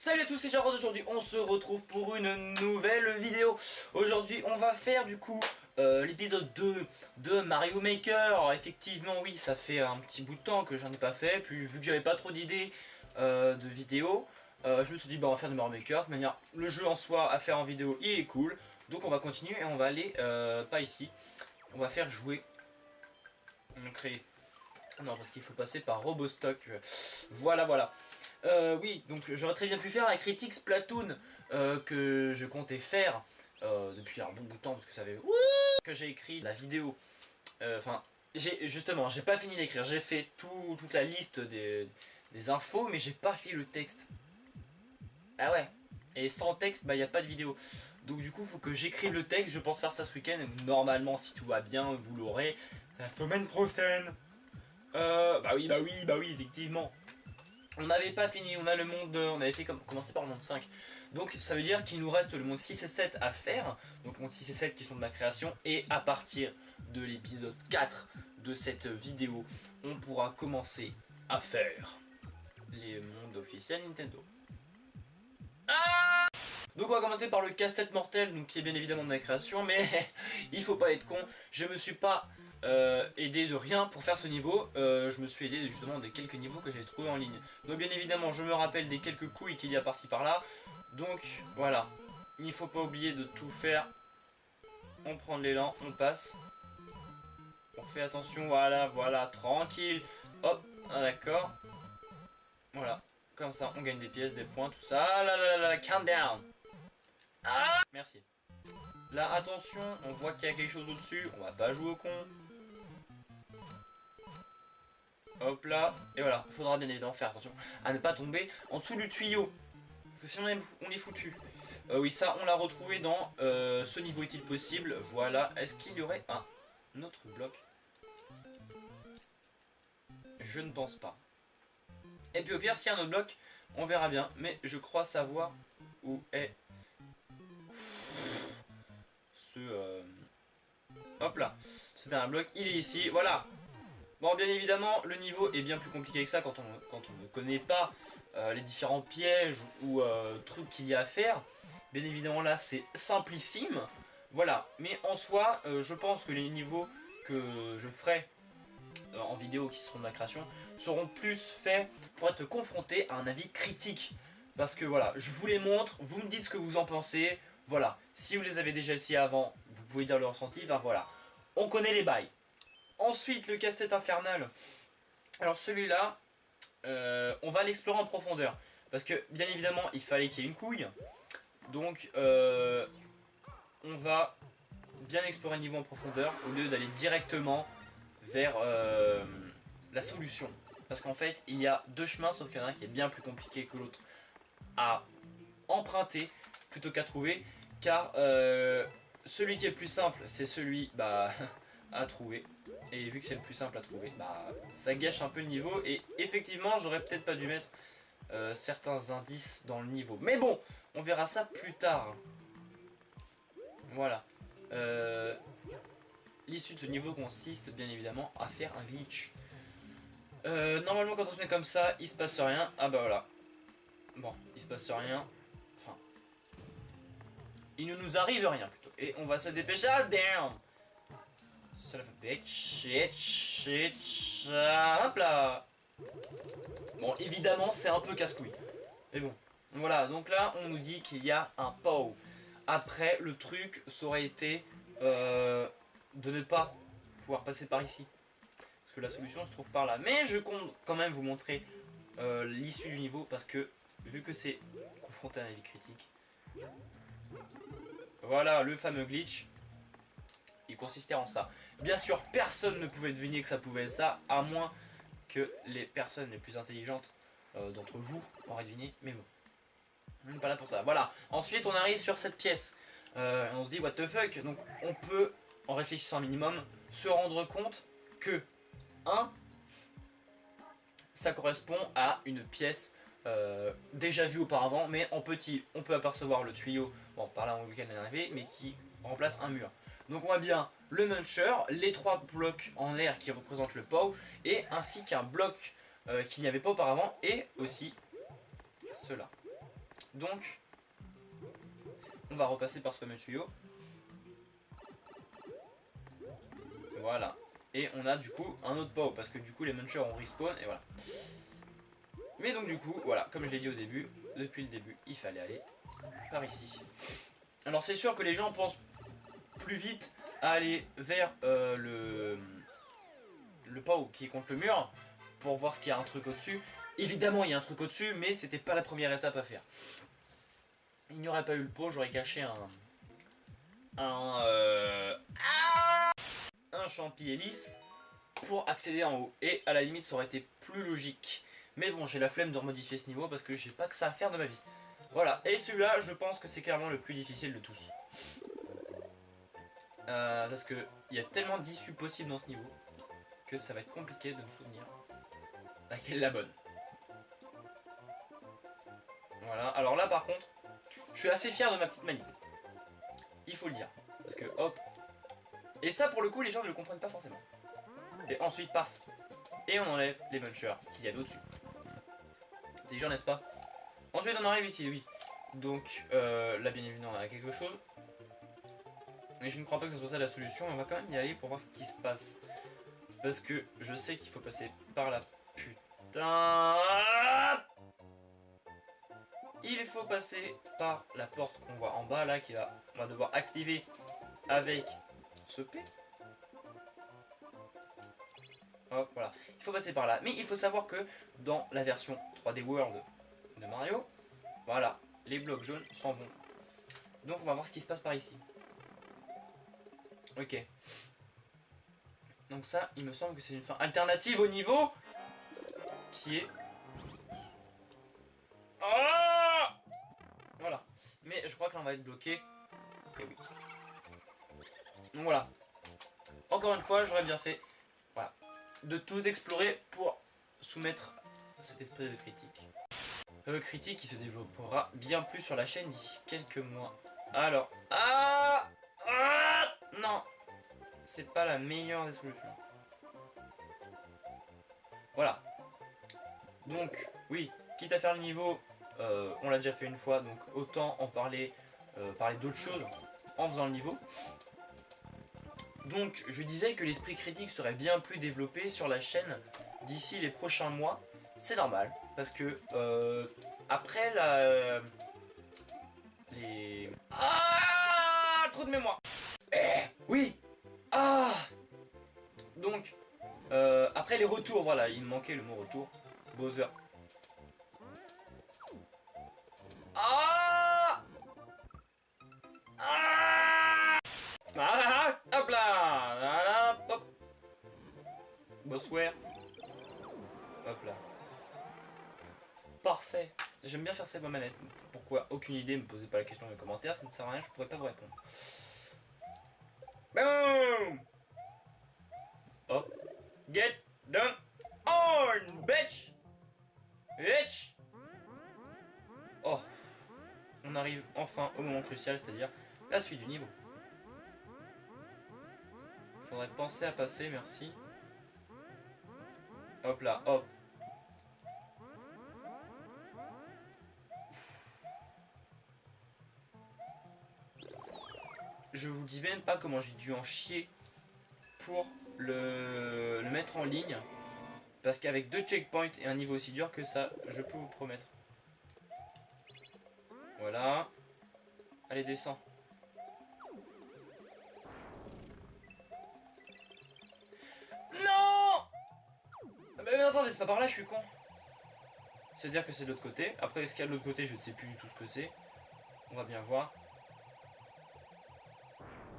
Salut à tous, c'est Jarod. Aujourd'hui on se retrouve pour une nouvelle vidéo. Aujourd'hui on va faire du coup l'épisode 2 de Mario Maker. Alors, effectivement oui, ça fait un petit bout de temps que j'en ai pas fait. Puis vu que j'avais pas trop d'idées de vidéos, je me suis dit bah on va faire de Mario Maker. De toute manière le jeu en soi à faire en vidéo il est cool. Donc on va continuer et on va aller pas ici. On va faire jouer. On va créer. Non, parce qu'il faut passer par Robostock. Voilà. Oui, donc j'aurais très bien pu faire la critique Splatoon que je comptais faire depuis un bon bout de temps parce que ça avait que j'ai écrit la vidéo. Enfin, j'ai pas fini d'écrire. J'ai fait toute la liste des infos, mais j'ai pas fait le texte. Ah ouais. Et sans texte, bah y a pas de vidéo. Donc du coup, faut que j'écrive le texte. Je pense faire ça ce week-end. Normalement, si tout va bien, vous l'aurez la semaine prochaine. Bah oui, effectivement. On n'avait pas fini, on a le monde, on avait fait commencer par le monde 5. Donc ça veut dire qu'il nous reste le monde 6 et 7 à faire. Donc monde 6 et 7 qui sont de ma création. Et à partir de l'épisode 4 de cette vidéo, on pourra commencer à faire les mondes officiels Nintendo. Donc on va commencer par le casse-tête mortel, donc qui est bien évidemment de ma création, mais il faut pas être con, je me suis pas aidé de rien pour faire ce niveau, je me suis aidé justement des quelques niveaux que j'avais trouvés en ligne. Donc bien évidemment je me rappelle des quelques couilles qu'il y a par-ci par-là, donc voilà, il faut pas oublier de tout faire, on prend de l'élan, on passe, on fait attention, voilà, tranquille, hop, d'accord, voilà, comme ça on gagne des pièces, des points, tout ça, là, calm down. Ah, merci. Là, attention, on voit qu'il y a quelque chose au-dessus. On va pas jouer au con. Hop là. Et voilà, il faudra bien évidemment faire attention à ne pas tomber en dessous du tuyau. Parce que sinon on est foutu. Oui, ça, on l'a retrouvé dans ce niveau est-il possible. Voilà. Est-ce qu'il y aurait un autre bloc? Je ne pense pas. Et puis au pire, s'il y a un autre bloc, on verra bien. Mais je crois savoir où est... Hop là, c'était un bloc, il est ici, voilà. Bon, bien évidemment, le niveau est bien plus compliqué que ça quand on ne connaît pas les différents pièges ou trucs qu'il y a à faire. Bien évidemment, là, c'est simplissime. Voilà, mais en soi, je pense que les niveaux que je ferai en vidéo qui seront de ma création seront plus faits pour être confrontés à un avis critique. Parce que voilà, je vous les montre, vous me dites ce que vous en pensez. Voilà, si vous les avez déjà essayés avant, vous pouvez dire le ressenti, enfin voilà. On connaît les bails. Ensuite, le casse-tête infernal. Alors celui-là, on va l'explorer en profondeur. Parce que, bien évidemment, il fallait qu'il y ait une couille. Donc, on va bien explorer le niveau en profondeur au lieu d'aller directement vers la solution. Parce qu'en fait, il y a deux chemins, sauf qu'il y en a un qui est bien plus compliqué que l'autre à emprunter plutôt qu'à trouver. Car celui qui est le plus simple, c'est celui à trouver. Et vu que c'est le plus simple à trouver, ça gâche un peu le niveau. Et effectivement, j'aurais peut-être pas dû mettre certains indices dans le niveau. Mais bon, on verra ça plus tard. Voilà. L'issue de ce niveau consiste bien évidemment à faire un glitch. Normalement, quand on se met comme ça, il se passe rien. Ah bah voilà. Bon, il se passe rien. Enfin, il ne nous arrive rien plutôt. Et on va se dépêcher. Ah damn! Son of a bitch. Shit. Hop là. Bon, évidemment, c'est un peu casse-couille. Mais bon. Voilà, donc là, on nous dit qu'il y a un POW. Après, le truc, ça aurait été de ne pas pouvoir passer par ici. Parce que la solution se trouve par là. Mais je compte quand même vous montrer l'issue du niveau. Parce que, vu que c'est confronté à un avis critique. Voilà, le fameux glitch. Il consistait en ça. Bien sûr, personne ne pouvait deviner que ça pouvait être ça, à moins que les personnes les plus intelligentes d'entre vous auraient deviné. Mais bon, on n'est pas là pour ça. Voilà. Ensuite, on arrive sur cette pièce. On se dit, what the fuck. Donc, on peut, en réfléchissant un minimum, se rendre compte que, ça correspond à une pièce déjà vue auparavant, mais en petit. On peut apercevoir le tuyau, bon, par là on est arrivé, mais qui remplace un mur. Donc on voit bien le muncher, les trois blocs en l'air qui représentent le POW, et ainsi qu'un bloc qu'il n'y avait pas auparavant, et aussi cela. Donc, on va repasser par ce fameux tuyau. Voilà. Et on a du coup un autre POW parce que du coup les munchers ont respawn et voilà. Mais donc du coup, voilà, comme je l'ai dit au début, depuis le début, il fallait aller par ici. Alors c'est sûr que les gens pensent plus vite à aller vers le POW qui est contre le mur pour voir ce qu'il y a un truc au-dessus. Évidemment il y a un truc au-dessus, mais c'était pas la première étape à faire. Il n'y aurait pas eu le pot, j'aurais caché un champi hélice pour accéder en haut. Et à la limite ça aurait été plus logique. Mais bon, j'ai la flemme de remodifier ce niveau parce que j'ai pas que ça à faire de ma vie. Voilà, et celui-là je pense que c'est clairement le plus difficile de tous. Parce que il y a tellement d'issues possibles dans ce niveau que ça va être compliqué de me souvenir laquelle est la bonne. Voilà, alors là par contre, je suis assez fier de ma petite manip. Il faut le dire. Parce que hop. Et ça pour le coup les gens ne le comprennent pas forcément. Et ensuite paf. Et on enlève les bunchers qu'il y avait au-dessus. Déjà n'est-ce pas? Ensuite on arrive ici, oui. Donc là bien évidemment on a quelque chose. Mais je ne crois pas que ce soit ça la solution. On va quand même y aller pour voir ce qui se passe. Parce que je sais qu'il faut passer par la putain. Il faut passer par la porte qu'on voit en bas là, on va devoir activer avec ce P. Hop, voilà. Il faut passer par là. Mais il faut savoir que dans la version 3D World de Mario, voilà, les blocs jaunes s'en vont. Donc on va voir ce qui se passe par ici. Ok. Donc ça, il me semble que c'est une fin alternative au niveau qui est... Oh, voilà. Mais je crois que là on va être bloqué. Et oui. Donc voilà. Encore une fois, j'aurais bien fait voilà, de tout explorer pour soumettre cet esprit de critique. Critique qui se développera bien plus sur la chaîne d'ici quelques mois. Alors... non, c'est pas la meilleure des solutions. Voilà. Donc, oui, quitte à faire le niveau, on l'a déjà fait une fois, donc autant en parler, parler d'autres choses en faisant le niveau. Donc, je disais que l'esprit critique serait bien plus développé sur la chaîne d'ici les prochains mois. C'est normal, parce que après les... Trop de mémoire. Oui. Donc, après les retours, voilà, il me manquait le mot retour. Bowser. Hop là. Hop. Bossware. Hop là. Parfait. J'aime bien faire ça avec ma manette. Pourquoi? Aucune idée, me posez pas la question dans les commentaires, ça ne sert à rien, je pourrais pas vous répondre. Boom! Hop. Get done on, bitch! Bitch! Oh. On arrive enfin au moment crucial, c'est-à-dire la suite du niveau. Il faudrait penser à passer, merci. Hop là, hop. Je vous dis même pas comment j'ai dû en chier pour le mettre en ligne. Parce qu'avec 2 checkpoints et un niveau aussi dur que ça, je peux vous promettre. Voilà. Allez, descends. Non! Mais attendez, c'est pas par là, je suis con. C'est-à-dire que c'est de l'autre côté. Après, ce qu'il y a de l'autre côté, je ne sais plus du tout ce que c'est. On va bien voir.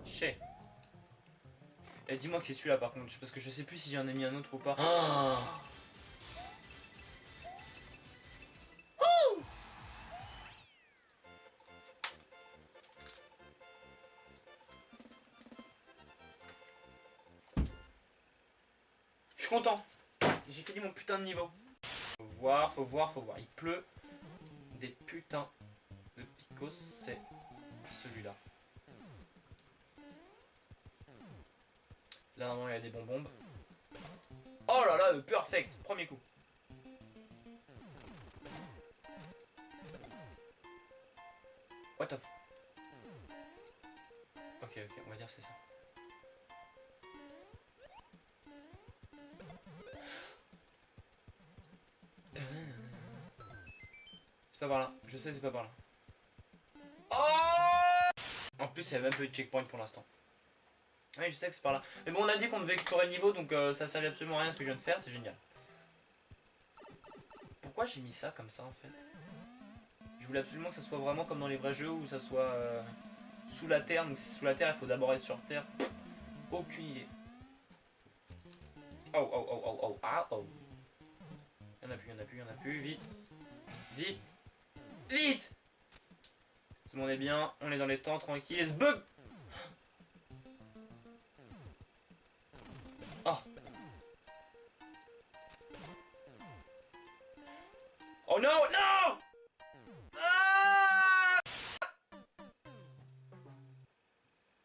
Chez. Et dis-moi que c'est celui-là par contre, parce que je sais plus si j'en ai mis un autre ou pas. Je suis content. J'ai fini mon putain de niveau. Faut voir, faut voir, faut voir. Il pleut des putains de picos, c'est celui-là. Là normalement il y a des bonbons. Oh là là, perfect, premier coup. ok, on va dire c'est ça. C'est pas par là, je sais c'est pas par là. Oh, en plus il y a même pas eu de checkpoint pour l'instant. Oui je sais que c'est par là. Mais bon on a dit qu'on devait explorer le niveau donc ça servait absolument à rien ce que je viens de faire, c'est génial. Pourquoi j'ai mis ça comme ça en fait? Je voulais absolument que ça soit vraiment comme dans les vrais jeux où ça soit sous la terre, donc si c'est sous la terre il faut d'abord être sur terre. Aucune idée. Oh oh oh oh oh ah oh. Y'en a plus, vite. Vite. Vite. C'est bon on est bien, on est dans les temps, tranquille, et ce bug. Oh. Oh non, non. Ah,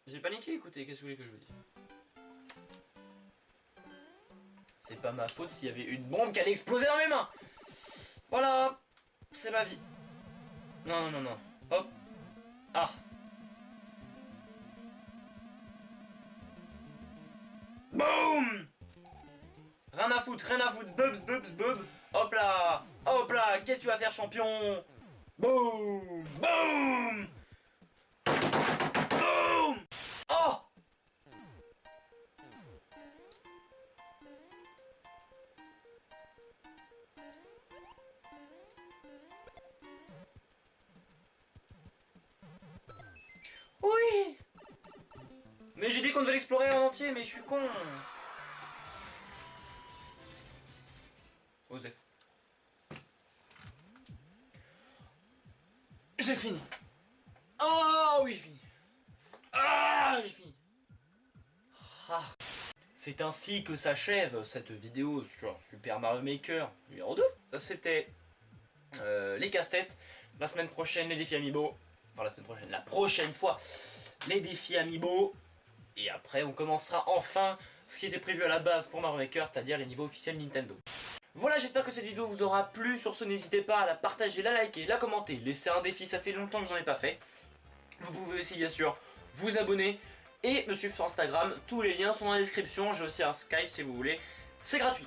j'ai paniqué, écoutez, qu'est-ce que vous voulez que je vous dise? C'est pas ma faute s'il y avait une bombe qui allait exploser dans mes mains. Voilà, c'est ma vie. Non, non, non, non. Hop. Ah. Boum. Rien à foutre, Bubs, bubs, bubs. Hop là. Hop là. Qu'est-ce que tu vas faire, champion? Boum. Boum. Boum. Oh. Oui. Mais j'ai dit qu'on devait l'explorer en entier, mais je suis con. Osef. J'ai fini. Oh oui, j'ai fini. Ah, j'ai fini. Ah. C'est ainsi que s'achève cette vidéo sur Super Mario Maker numéro 2. Ça c'était les casse-têtes. La semaine prochaine les défis Amiibo. Enfin la semaine prochaine, la prochaine fois les défis Amiibo. Et après on commencera enfin ce qui était prévu à la base pour Mario Maker, c'est-à-dire les niveaux officiels Nintendo. Voilà, j'espère que cette vidéo vous aura plu. Sur ce, n'hésitez pas à la partager, la liker, la commenter, laisser un défi, ça fait longtemps que j'en ai pas fait. Vous pouvez aussi bien sûr vous abonner et me suivre sur Instagram, tous les liens sont dans la description, j'ai aussi un Skype si vous voulez, c'est gratuit.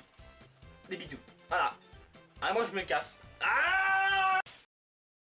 Des bisous, voilà. Ah, moi je me casse. Ah